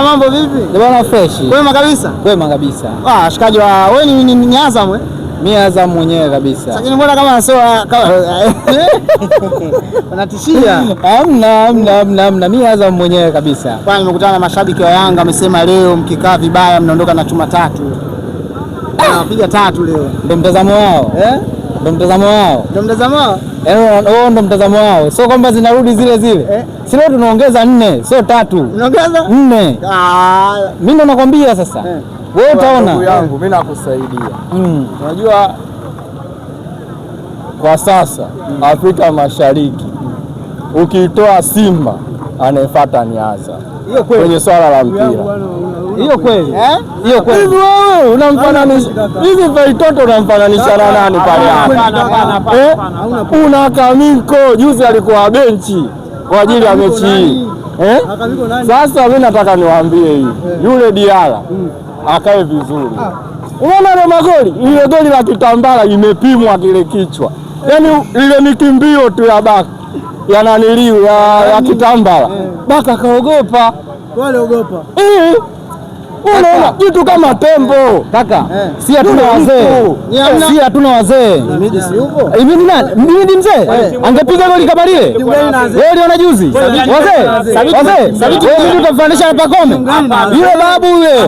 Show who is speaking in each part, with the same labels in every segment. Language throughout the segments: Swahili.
Speaker 1: Mambo vipi?
Speaker 2: Bwana fresh.
Speaker 1: Kwema kabisa?
Speaker 2: Kwema kabisa.
Speaker 1: Shikaji wa wewe ni Azam eh?
Speaker 2: Mimi Azam mwenyewe kabisa.
Speaker 1: Lakini mbona kama sio unatishia?
Speaker 2: Hamna. Mimi Azam mwenyewe kabisa.
Speaker 1: Bwana nimekutana na mashabiki wa Yanga wamesema leo mkikaa vibaya mnaondoka na chuma tatu. Piga tatu leo.
Speaker 2: Ndio mtazamo wao. Ndio mtazamo wao.
Speaker 1: Ndio mtazamo wao?
Speaker 2: Ndio mtazamo wao. Sio kwamba zinarudi zile. Si leo tunaongeza 4, sio 3.
Speaker 1: Unaongeza
Speaker 2: 4. Mimi ndo nakwambia sasa. Wewe utaona.
Speaker 3: Ndugu yangu mimi nakusaidia. Unajua kwa sasa Afrika Mashariki ukitoa Simba anayefuata ni Azam.
Speaker 1: Hiyo kweli.
Speaker 3: Kwenye swala la mpira.
Speaker 1: Hiyo kweli. Hiyo kweli.
Speaker 3: Hivi wewe unamfananisha hivi Feitoto unamfananisha na nani pale hapa? Una Kamiko juzi alikuwa benchi kwa ajili ya mechi hii. Sasa mimi nataka niwaambie hivi. Yule Diara akae vizuri. Unaona ile magoli, ile goli la kitambala imepimwa kile kichwa. Yaani ile mikimbio tu ya Baka ya naniliu ya kitambala. Baka kaogopa.
Speaker 1: Wale ogopa.
Speaker 3: Unaona kitu kama tembo.
Speaker 2: Kaka, si hatuna wazee. Si hatuna wazee.
Speaker 1: Mimi si yupo.
Speaker 2: Hivi ni nani? Mimi ni mzee. Angepiga goli kama lile. Wewe uliona juzi? Wazee. Wewe utamfananisha na Pacome? Yule babu yule.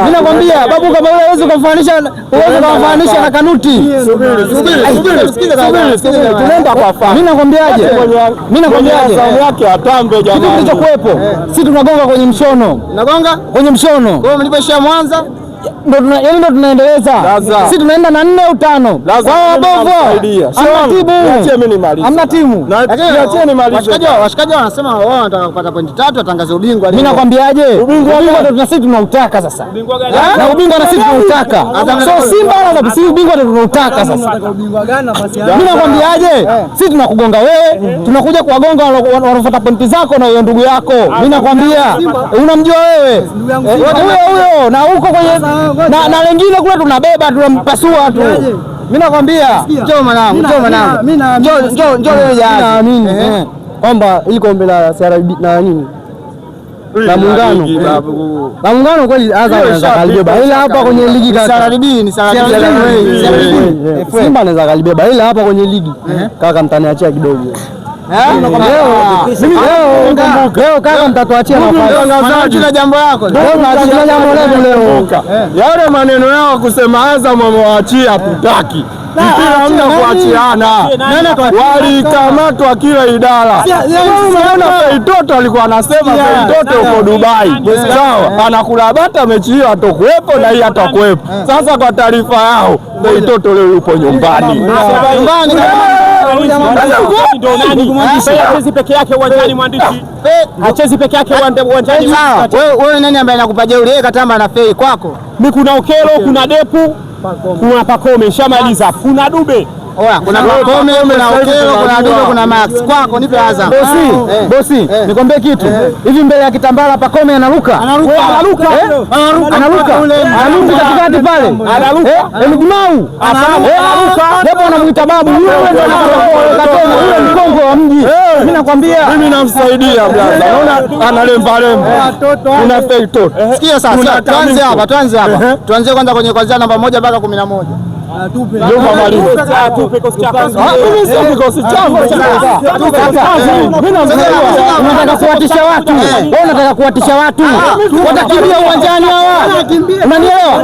Speaker 2: Mimi nakwambia babu kama yule huwezi kumfananisha na Kanuti.
Speaker 1: Subiri.
Speaker 3: Tunaenda kwa fa.
Speaker 2: Mimi nakwambiaje?
Speaker 3: Zamu yake atambe jamani.
Speaker 2: Kitu kilichokuepo. Sisi tunagonga kwenye mshono.
Speaker 1: Nagonga?
Speaker 2: Kwenye mshono.
Speaker 1: Wewe mlipoishia Mwanza?
Speaker 2: Ndo tunaendeleza. Sisi tunaenda na 4 au 5. Wao bovu. Hamna timu.
Speaker 1: Washikaji wanasema wao wanataka kupata pointi 3 watangaze ubingwa.
Speaker 2: Mimi nakwambiaje? Ubingwa ndo sisi tunautaka sasa. Na ubingwa na sisi tunautaka. So Simba wala si ubingwa ndo tunautaka sasa. Mimi nakwambiaje? Sisi tunakugonga wewe, tunakuja kuwagonga wanafuata pointi zako na hiyo ndugu yako. Mimi nakwambia unamjua wewe. Huyo na huko kwenye na lengine kule tunabeba tunampasua tu. Mimi nakwambia njoo mwanangu. Njoo leo jana. Naamini kwamba hii kombe la CRB na nini? Na muungano kweli Azam anaweza kalibeba. Ila hapa kwenye ligi kaka. CRB ni Simba anaweza kalibeba. Ila hapa kwenye ligi kaka mtaniachia kidogo. Leo kaka mtatuachia nafasi.
Speaker 1: Tuna jambo lako.
Speaker 2: Tuna jambo letu leo.
Speaker 3: Yale maneno yao kusema Azam amewaachia tutaki. Mpira hamna kuachiana. Walikamatwa kila idara. Unaona Feitoto alikuwa anasema Feitoto uko Dubai. Sawa, anakula bata mechi hiyo atakuwepo na hii atakuwepo. Sasa kwa taarifa yao Feitoto leo yupo nyumbani.
Speaker 4: Hachezi peke yake uwanjani mwandishi. Hachezi peke yake uwanjani.
Speaker 1: Wewe nani ambaye anakupa jeuri? Yeye Katamba na Fei kwako.
Speaker 4: Mimi kuna Okelo, kuna Depu, kuna Pacome, shamaliza. Kuna Dube.
Speaker 1: Kuna Pacome, kuna Okelo, kuna Dube, kuna Max. Kwako nipe Azam.
Speaker 2: Bosi, nikwambie kitu. Hivi mbele ya kitambala Pacome anaruka katikati pale. Mgumau. Hapo anamuita babu. Yule mkongo wa mji. Mimi nakwambia.
Speaker 3: Mimi namsaidia blaza. Unaona analemba. Kuna Feitoto.
Speaker 1: Sikia sasa. Tuanze hapa. Tuanze kwanza kwenye kuanzia namba 1 mpaka 11.
Speaker 2: Unataka kuwatisha watu. Wewe unataka kuwatisha watu. Watakimbia uwanjani hawa. Unanielewa?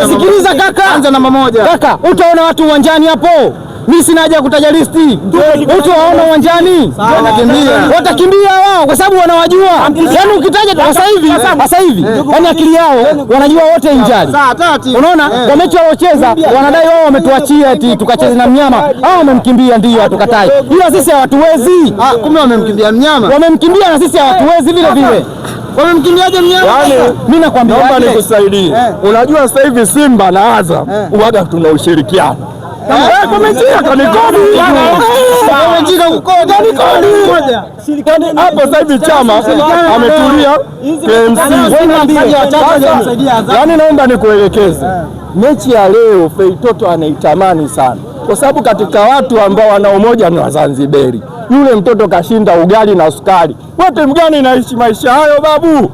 Speaker 2: Sikiliza kaka.
Speaker 1: Anza namba 1.
Speaker 2: Kaka, utaona watu uwanjani hapo. Mimi sina haja kutaja listi. Watu waona uwanjani. Watakimbia wao kwa sababu wanawajua. Yaani ukitaja sasa hivi, yaani akili yao wanajua wote injali. Unaona? Kwa mechi waliocheza wanadai wao wametuachia eti tukacheze na mnyama. Hao wamemkimbia ndio hatukatai. Ila sisi hawatuwezi.
Speaker 1: Kumbe wamemkimbia mnyama.
Speaker 2: Wamemkimbia na sisi hawatuwezi vile vile.
Speaker 1: Wamemkimbiaje mnyama?
Speaker 3: Mimi nakwambia naomba nikusaidie. Unajua sasa hivi Simba na Azam huaga tuna ushirikiano. Hapo sasa hivi Chama ametulia KMC. Yaani naomba nikuelekeze. Mechi ya leo Feitoto anaitamani sana. Kwa sababu katika watu ambao wana umoja ni Wazanzibari. yule mtoto kashinda ugali na sukari. Wewe timu gani inaishi maisha hayo babu?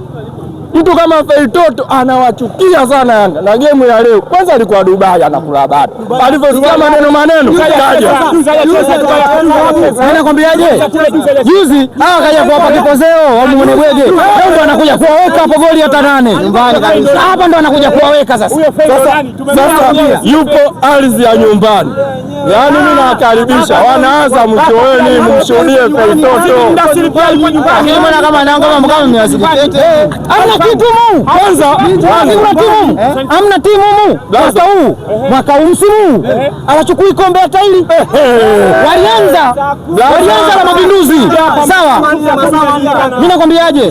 Speaker 3: Mtu kama Feitoto anawachukia sana Yanga, na game ya leo kwanza alikuwa Dubai anakula bata. Alivyosikia maneno kaja.
Speaker 2: Nakwambiaje? Juzi kaja kuwapa kipozeo wa Mwenebwege. Leo ndo anakuja kuwaweka hapo goli hata 8. Nyumbani kabisa. Hapa ndo anakuja kuwaweka sasa.
Speaker 3: Sasa yupo ardhi ya nyumbani. Yaani mimi nawakaribisha wanaanza mchoeni mshuhudie Feitoto.
Speaker 1: Mbona kama kama mmewasikete?
Speaker 2: Kitu mu kwanza, hamna timu mu mwaka huu msimu anachukua kombe ya taili. Walianza na mapinduzi sawa. Mimi nakwambiaje,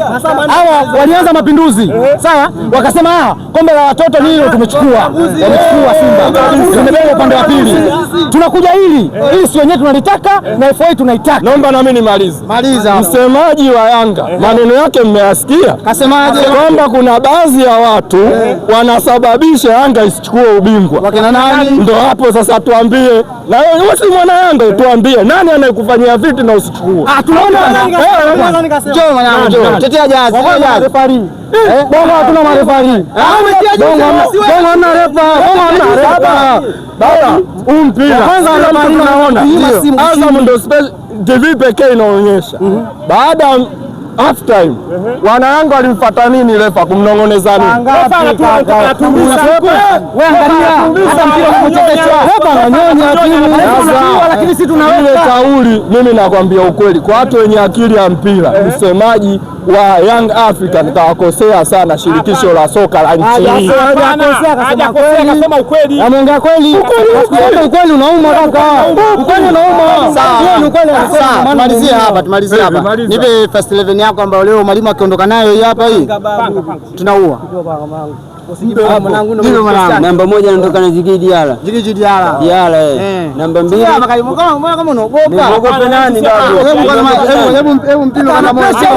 Speaker 2: hawa walianza mapinduzi sawa, wakasema kombe la watoto ni hilo tumechukua. Wamechukua Simba, tumebeba upande wa pili, tunakuja hili si wenyewe tunalitaka na FA tunaitaka.
Speaker 3: Naomba na mimi nimalize.
Speaker 1: Maliza.
Speaker 3: Msemaji wa Yanga maneno yake mmeyasikia,
Speaker 1: kasemaje?
Speaker 3: Kwamba kuna baadhi ya watu wanasababisha Yanga isichukue ubingwa.
Speaker 1: Wakina nani?
Speaker 3: Ndio hapo sasa tuambie, na wewe si mwana Yanga, tuambie nani anayekufanyia vitu na usichukue.
Speaker 2: Tunaona
Speaker 1: njoo mwanangu, tetea Jazi.
Speaker 2: Bongo hatuna marefari. Bongo hamna refa.
Speaker 3: Baba, mpira
Speaker 2: kwanza tunaona
Speaker 3: Azam ndio TV pekee inaonyesha. Baada half time wana Yanga walimfuata nini refa kumnong'oneza nini?
Speaker 2: Refa angalia hata mpira unapochezeshwa refa ananyonya timu, lakini sisi tunaweza.
Speaker 3: Ile kauli mimi nakwambia ukweli, kwa watu wenye akili ya mpira, msemaji wa Young Africa nitawakosea sana shirikisho la soka la nchi hii.
Speaker 2: Akasema ukweli. Ameongea kweli. Ukweli unauma kaka. Ukweli unauma.
Speaker 1: Sawa. Tumalizie hapa. Nipe first 11 yako ambayo leo mwalimu akiondoka nayo hii hapa hii. Tunaua.
Speaker 5: Namba 1 anatoka na Djigui Diarra.
Speaker 1: Djigui Diarra.
Speaker 5: Namba 2
Speaker 1: kama unaogopa.
Speaker 5: Unaogopa nani bado?
Speaker 1: Hebu mpino kama moja.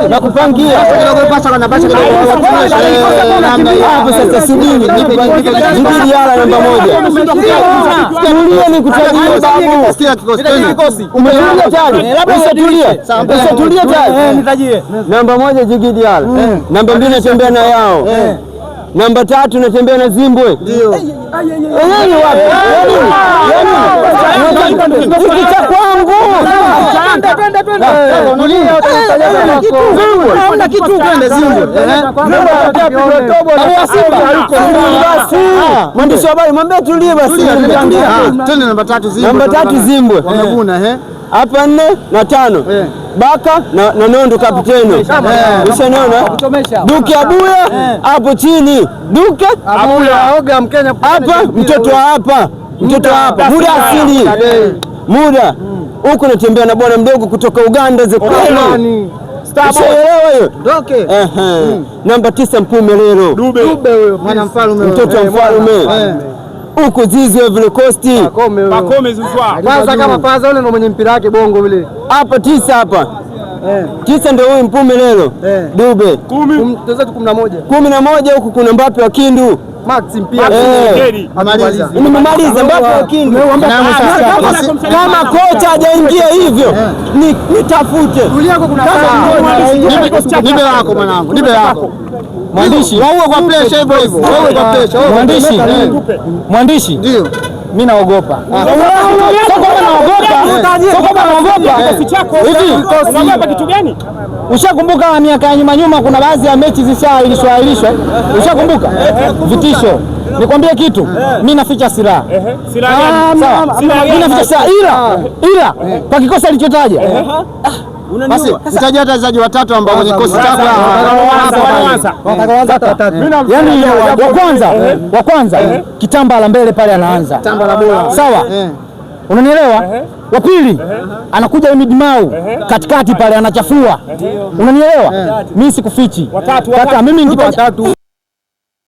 Speaker 2: Nakupangia.
Speaker 5: Sasa sidini. Djigui Diarra namba 1. Tulia nikutajie babu.
Speaker 1: Sikia kikosi.
Speaker 5: Umetulia tayari? Usatulia tayari.
Speaker 2: Nitajie.
Speaker 5: Namba 1 Djigui Diarra. Namba 2 natembea na Yao. Namba 3 natembea na Zimbwe.
Speaker 1: Ndio.
Speaker 5: Yeye wapi? Hiki cha kwangu.
Speaker 1: Hauna kitu twende Zimbwe.
Speaker 5: Mwandishi wa habari mwambie tulie basi.
Speaker 1: Twende namba 3 Zimbwe.
Speaker 5: Namba 3 Zimbwe.
Speaker 1: Wamevuna
Speaker 5: hapa 4 na 5. Baka na Nondo kapiteni. Ushaniona? Duke Abuya hapo chini. Duke
Speaker 2: Abuya oga Mkenya
Speaker 5: hapa, mtoto hapa. Muda asili. Muda. Huko natembea na bwana mdogo kutoka Uganda Zekwani. Ushaelewa hiyo?
Speaker 1: Doke.
Speaker 5: Namba 9 Mpumelelo.
Speaker 1: Dube huyo mwana mfalme.
Speaker 5: Mtoto wa mfalme. Huko Zizi Ivory Coast.
Speaker 2: Pakome Zuzwa. Kwanza kama kwanza yule ndo mwenye mpira wake bongo vile.
Speaker 5: Hapa 9 hapa. 9 ndio huyu Mpumelelo. Dube.
Speaker 2: 10
Speaker 5: 11 huku kuna Mbappe wa Kindu.
Speaker 2: Max mpira.
Speaker 5: Nimemaliza Mbappe wa Kindu. Kama kocha hajaingia hivyo nitafute.
Speaker 1: Nipe wako mwanangu. Nipe wako.
Speaker 2: Mwandishi.
Speaker 1: Waue kwa pressure hivyo hivyo. Waue kwa pressure.
Speaker 2: Mwandishi.
Speaker 1: Ndio.
Speaker 2: Mimi naogopa. Unaogopa kitu gani? Ushakumbuka miaka ya nyuma kuna baadhi ya mechi zishaahirishwa. Ushakumbuka? Vitisho. Nikwambie kitu, mimi naficha silaha. Mimi naficha silaha ila kwa kikosi alichotaja.
Speaker 1: Basi nitaje hata wachezaji watatu ambao kwenye kikosi chako.
Speaker 2: Yaani wa kwanza Kitamba la mbele pale anaanza.
Speaker 1: Kitamba la bora.
Speaker 2: Sawa? Unanielewa? Wa pili anakuja Midmau katikati pale anachafua. Unanielewa? Mimi sikufichi. Kaka mimi nikipata